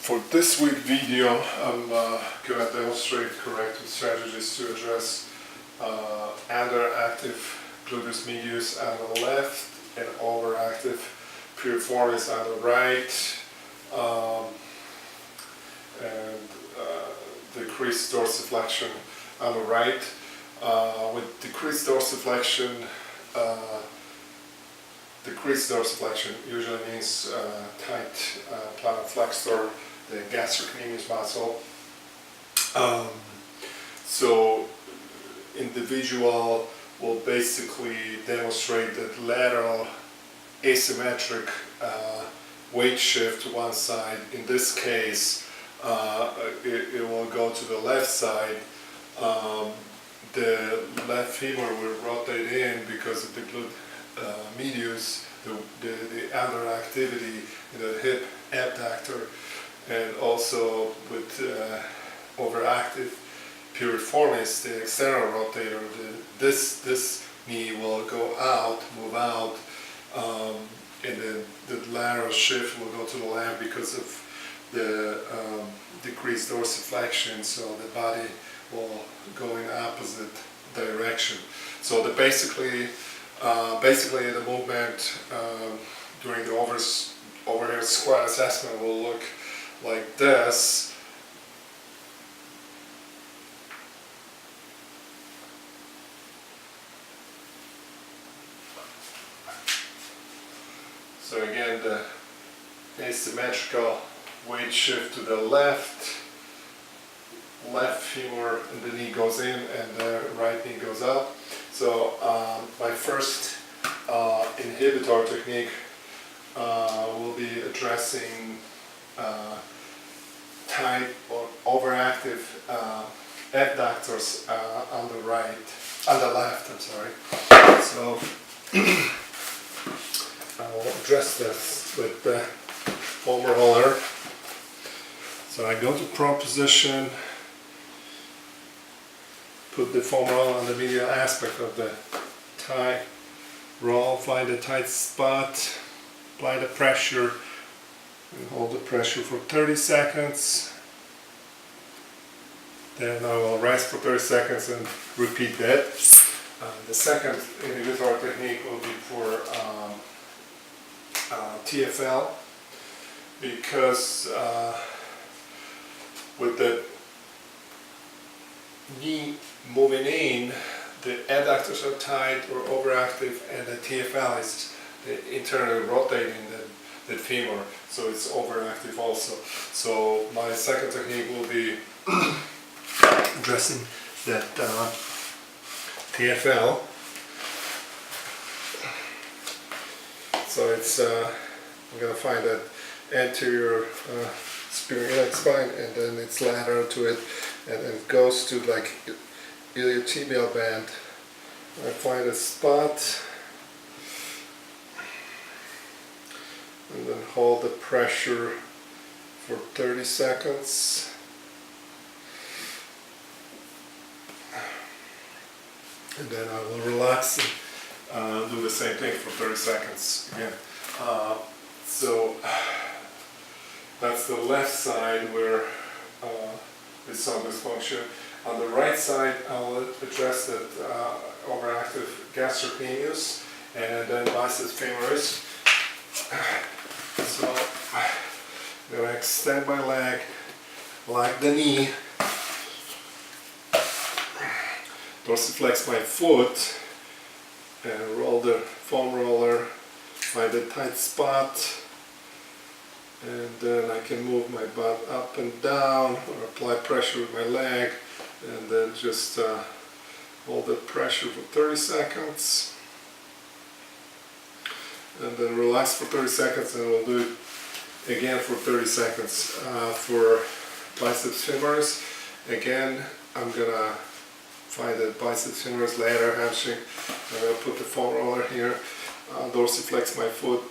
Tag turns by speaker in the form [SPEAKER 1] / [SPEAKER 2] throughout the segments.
[SPEAKER 1] For this week video, I'm going to demonstrate corrective strategies to address underactive gluteus medius on the left and overactive piriformis on the right, and decreased dorsiflexion on the right. With decreased dorsiflexion usually means tight plantar flexor, the gastrocnemius muscle. So individual will basically demonstrate that lateral asymmetric weight shift to one side. In this case, it will go to the left side. The left femur will rotate in because of the glute medius, the underactivity in the hip abductor, and also with overactive piriformis, the external rotator. This knee will go out, move out, and then the lateral shift will go to the left because of the decreased dorsiflexion, so the body will go in opposite direction. So basically the movement during the overhead squat assessment will look like this. So again, the asymmetrical weight shift to the left femur, and the knee goes in and the right knee goes up. So my first inhibitor technique will be addressing tight or overactive abductors on the left. I'm sorry. So I will address this with the foam roller. So I go to prone position, put the foam roller on the medial aspect of the thigh, roll, find a tight spot, apply the pressure, and hold the pressure for 30 seconds. Then I will rest for 30 seconds and repeat that. The second inhibitor technique will be for TFL, because with the knee moving in, the adductors are tight or overactive, and the TFL is internally rotating the femur, so it's overactive also. So my second technique will be addressing that TFL. So it's I'm going to find that anterior sphenoid spine, and then it's lateral to it, and it goes to like iliotibial band. I find a spot and then hold the pressure for 30 seconds. And then I will relax and do the same thing for 30 seconds again. So that's the left side where there's some dysfunction. On the right side, I'll address that overactive gastrocnemius and then biceps femoris. So I'm going to extend my leg like the knee, dorsiflex my foot, and roll the foam roller, find a tight spot, and then I can move my butt up and down or apply pressure with my leg, and then just hold the pressure for 30 seconds, and then relax for 30 seconds, and we'll do it again for 30 seconds. For biceps femoris, again I'm gonna find the biceps femoris, lateral hamstring. I'm gonna put the foam roller here, dorsiflex my foot,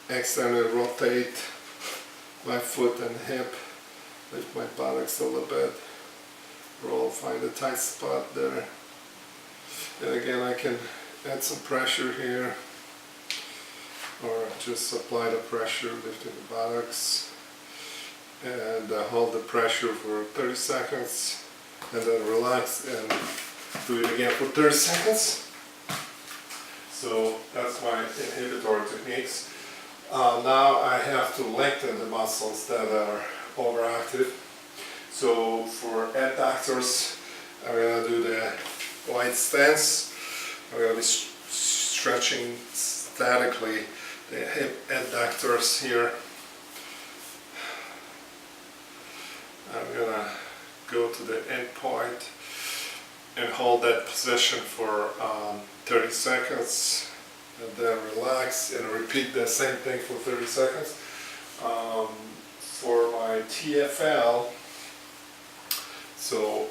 [SPEAKER 1] externally rotate my foot and hip, lift my buttocks a little bit, roll, find a tight spot there, and again I can add some pressure here, or just apply the pressure, lifting the buttocks, and hold the pressure for 30 seconds and then relax and do it again for 30 seconds. So that's my inhibitory techniques. Now I have to lengthen the muscles that are overactive. So for adductors, I'm going to do the wide stance. I'm going to be stretching statically the hip adductors here. I'm going to go to the end point and hold that position for 30 seconds and then relax and repeat the same thing for 30 seconds. For my TFL, so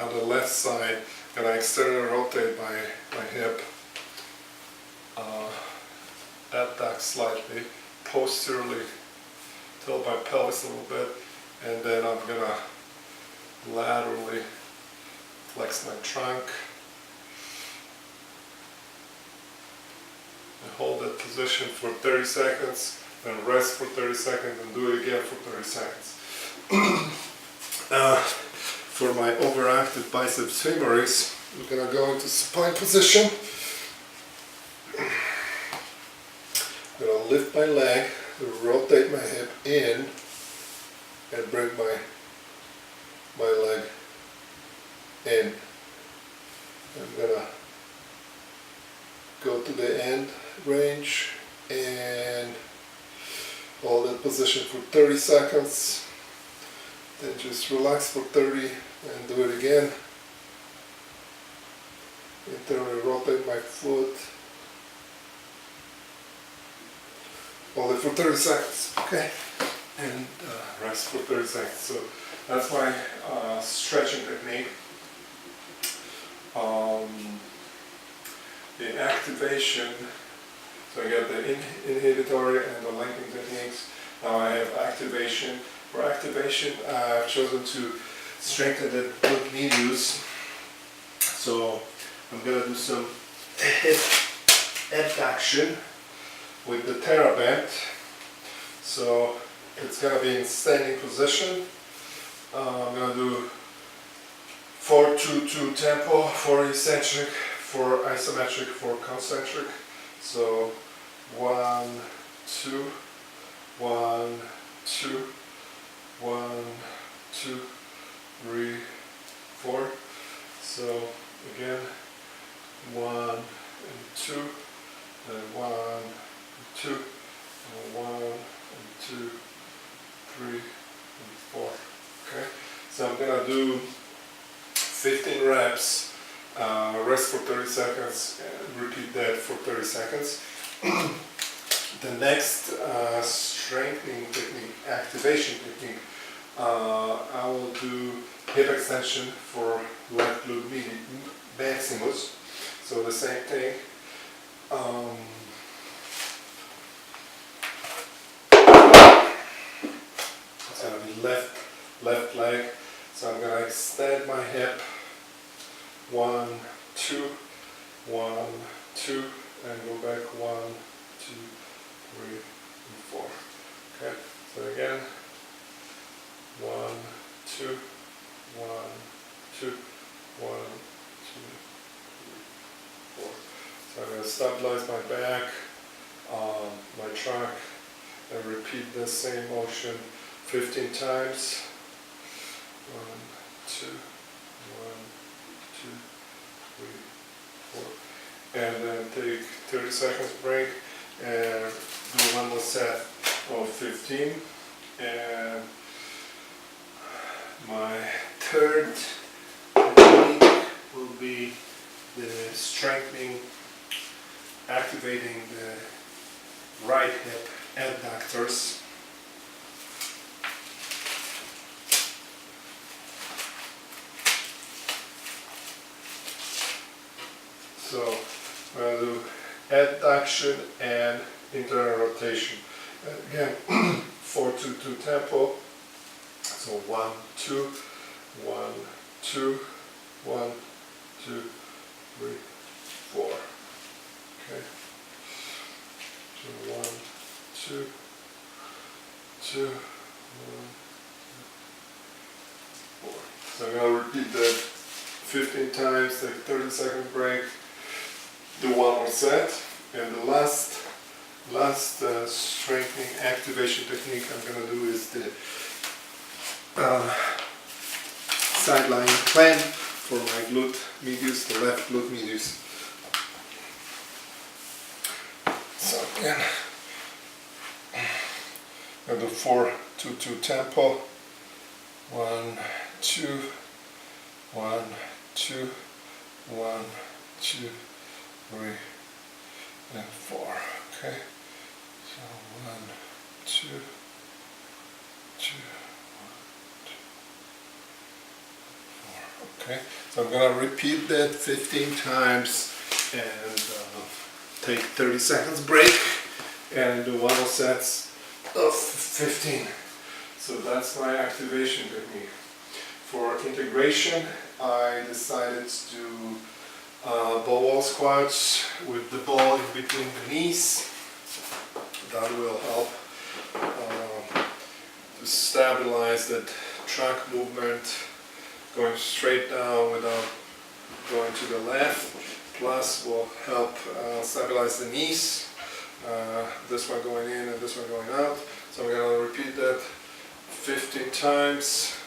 [SPEAKER 1] on the left side, and I externally rotate my hip, abduct slightly, posteriorly tilt my pelvis a little bit, and then I'm gonna laterally flex my trunk and hold that position for 30 seconds, then rest for 30 seconds and do it again for 30 seconds. For my overactive biceps femoris, I'm gonna go into supine position. I'm gonna lift my leg, rotate my hip in, and bring my leg in. I'm gonna go to the end range and hold that position for 30 seconds. Then just relax for 30 and do it again. Internally rotate my foot. Hold it for 30 seconds, okay? And rest for 30 seconds. So that's my stretching technique. The activation, so I got the inhibitory and the lengthening techniques. Now I have activation. For activation, I've chosen to strengthen the glute medius. So I'm going to do some hip abduction with the TheraBand. So it's going to be in standing position. I'm going to do 4-2-2 tempo, 4 eccentric, 4 isometric, 4 concentric. So 1, 2, 1, 2, 1, 2, 3, 4. So again, 1 and 2, then 1 and 2, and 1 and 2, 3 and 4. Okay, so I'm gonna do 15 reps, rest for 30 seconds, and repeat that for 30 seconds. The next strengthening technique, activation technique, I will do hip extension for left glute maximus. So the same thing. It's going to be left leg. So I'm going to extend my hip. 1, 2, 1, 2, and go back 1, 2, 3, and 4. Okay, so again, 1, 2, 1, 2, 1, 2, 3, 4. So I'm going to stabilize my back, my trunk, and repeat the same motion 15 times. 1, 2, 1, 2, 3, 4. And then take 30 seconds break and do one more set of 15. And my third technique will be the strengthening, activating the right hip adductors. So I'm going to do adduction and internal rotation. Again, 4-2-2 tempo. So 1, 2, 1, 2, 1, 2, 3, 4. Okay. So 1, 2, 2, So I'm going to repeat that 15 times, take a 30-second break, do one more set, and the last strengthening activation technique I'm going to do is the sideline clamp for my glute medius, the left glute medius. So again, I'll do 4-2-2 tempo. 1, 2, 1, 2, 1, 2, 3, and 4. Okay. So 1, 2, 2, 1, 2, 4. Okay. So I'm gonna repeat that 15 times and take 30 seconds break and do one more sets of 15. So that's my activation technique. For integration, I decided to do ball wall squats with the ball in between the knees. That will help to stabilize that trunk movement, going straight down without going to the left. Plus will help stabilize the knees. This one going in and this one going out. So I'm going to repeat that 15 times.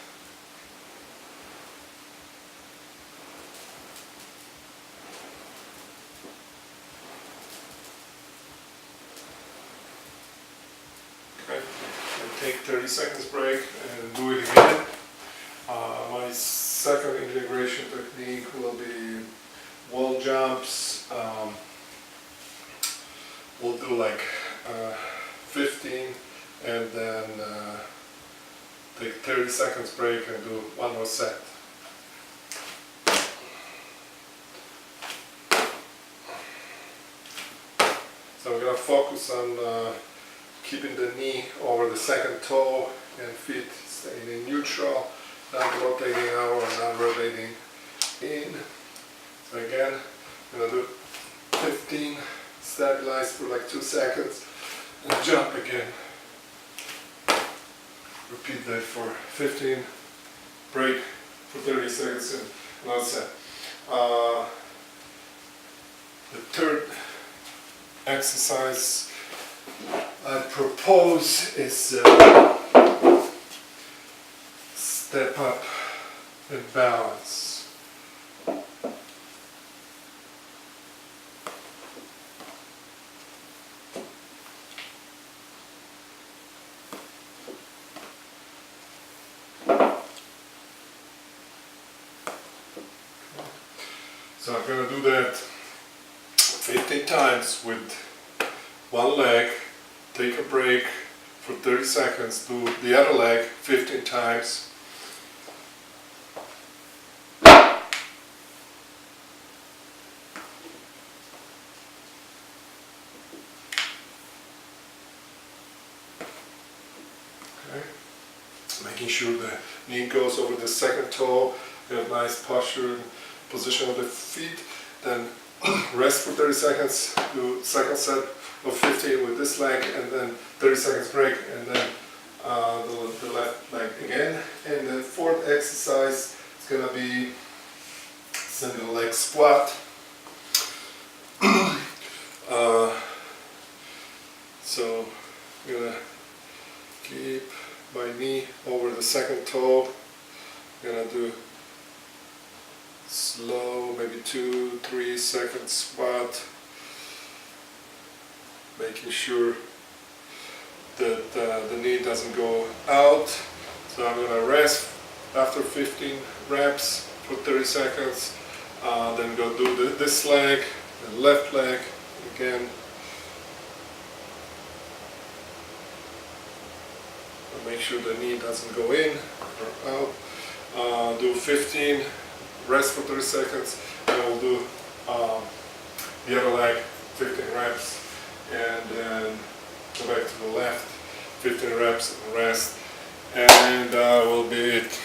[SPEAKER 1] Okay, and take 30 seconds break and do it again. My second integration technique will be wall jumps. We'll do like 15 and then take 30 seconds break and do one more set. So I'm going to focus on keeping the knee over the second toe and feet staying in neutral, not rotating out or not rotating in. So again, I'm going to do 15, stabilize for like 2 seconds, and jump again. Repeat that for 15, break for 30 seconds, and another set. The third exercise I propose is step up and balance. So I'm going to do that 15 times with one leg, take a break for 30 seconds, do the other leg 15 times. Okay. Making sure the knee goes over the second toe, you have nice posture and position of the feet, then rest for 30 seconds, do second set of 15 with this leg, and then 30 seconds break, and then the left leg again. And the fourth exercise is going to be single leg squat. So I'm going to keep my knee over the second toe. I'm going to do slow, maybe 2-3 second squat, making sure that the knee doesn't go out. So I'm going to rest after 15 reps for 30 seconds, then go do this leg, the left leg again. Make sure the knee doesn't go in or out. Do 15, rest for 30 seconds, and we'll do the other leg, 15 reps, and then go back to the left, 15 reps and rest, and will be it.